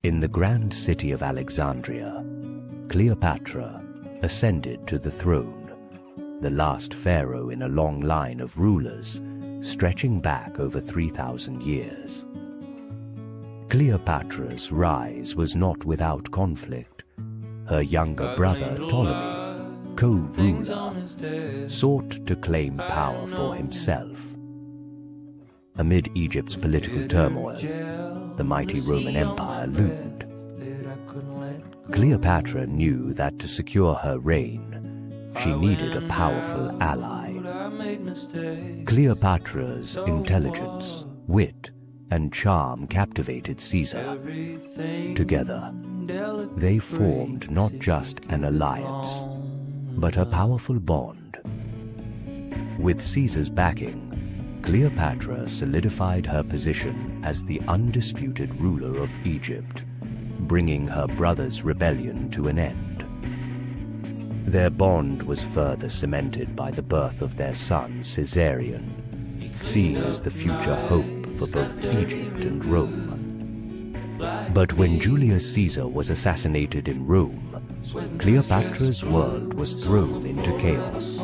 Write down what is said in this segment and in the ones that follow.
In the grand city of Alexandria, Cleopatra ascended to the throne, the last pharaoh in a long line of rulers stretching back over 3,000 years. Cleopatra's rise was not without conflict. Her younger brother Ptolemy, co-ruler, sought to claim power for himself. Amid Egypt's political turmoil, the mighty Roman Empire loomed. Cleopatra knew that to secure her reign, she needed a powerful ally. Cleopatra's intelligence, wit, and charm captivated Caesar. Together, they formed not just an alliance, but a powerful bond. With Caesar's backing, Cleopatra solidified her position as the undisputed ruler of Egypt, bringing her brother's rebellion to an end. Their bond was further cemented by the birth of their son Caesarion, seen as the future hope for both Egypt and Rome. But when Julius Caesar was assassinated in Rome, Cleopatra's world was thrown into chaos.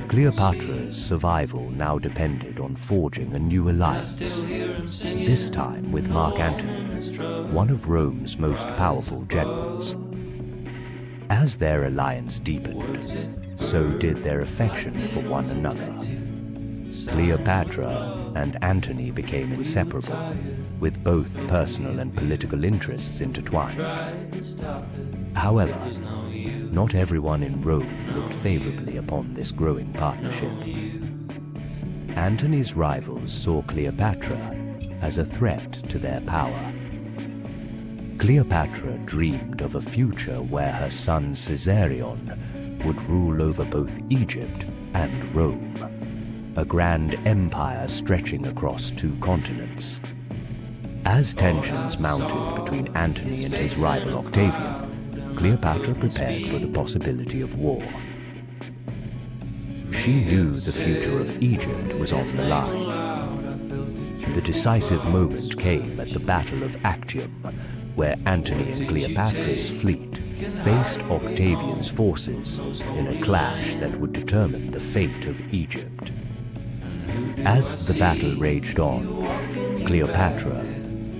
Cleopatra's survival now depended on forging a new alliance, this time with Mark Antony, one of Rome's most powerful generals. As their alliance deepened, so did their affection for one another. Cleopatra and Antony became inseparable, with both personal and political interests intertwined. However, not everyone in Rome looked favorably upon this growing partnership. Antony's rivals saw Cleopatra as a threat to their power. Cleopatra dreamed of a future where her son Caesarion would rule over both Egypt and Rome, a grand empire stretching across 2 continents. As tensions mounted between Antony and his rival Octavian, Cleopatra prepared for the possibility of war. She knew the future of Egypt was on the line. The decisive moment came at the Battle of Actium, where Antony and Cleopatra's fleet faced Octavian's forces in a clash that would determine the fate of Egypt. As the battle raged on, Cleopatra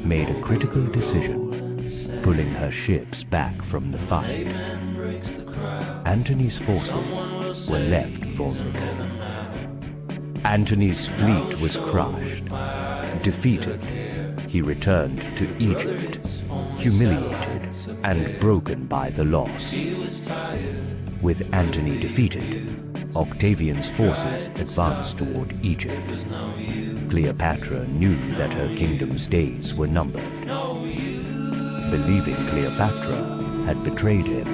made a critical decision, pulling her ships back from the fight. Antony's forces were left vulnerable. Antony's fleet was crushed. Defeated, he returned to Egypt, humiliated and broken by the loss. With Antony defeated, Octavian's forces advanced toward Egypt. Cleopatra knew that her kingdom's days were numbered. Believing Cleopatra had betrayed him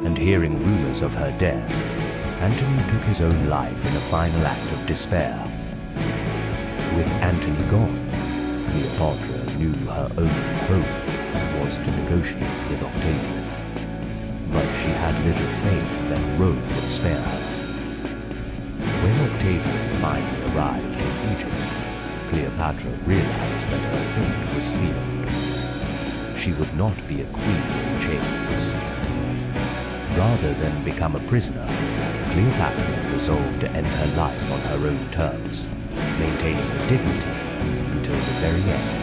and hearing rumors of her death, Antony took his own life in a final act of despair. With Antony gone, Cleopatra knew her only hope was to negotiate with Octavian. But she had little faith that Rome would spare her. When Octavian finally arrived in Egypt, Cleopatra realized that her fate was sealed. She would not be a queen in chains. Rather than become a prisoner, Cleopatra resolved to end her life on her own terms, maintaining her dignity until the very end.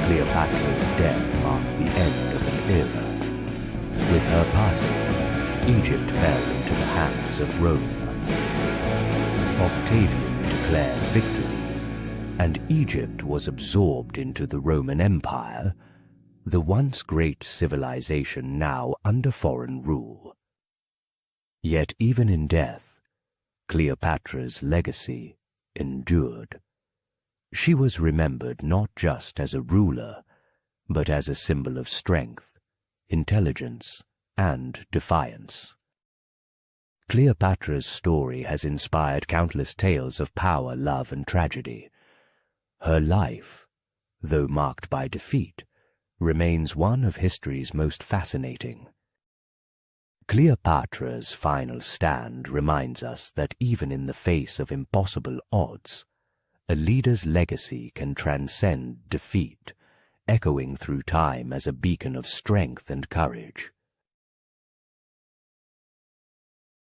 Cleopatra's death marked the end of an era. With her passing, Egypt fell into the hands of Rome. Octavian declared victory, and Egypt was absorbed into the Roman Empire, the once great civilization now under foreign rule. Yet even in death, Cleopatra's legacy endured. She was remembered not just as a ruler, but as a symbol of strength, intelligence, and defiance. Cleopatra's story has inspired countless tales of power, love, and tragedy. Her life, though marked by defeat, remains one of history's most fascinating. Cleopatra's final stand reminds us that even in the face of impossible odds, a leader's legacy can transcend defeat echoing through time as a beacon of strength and courage.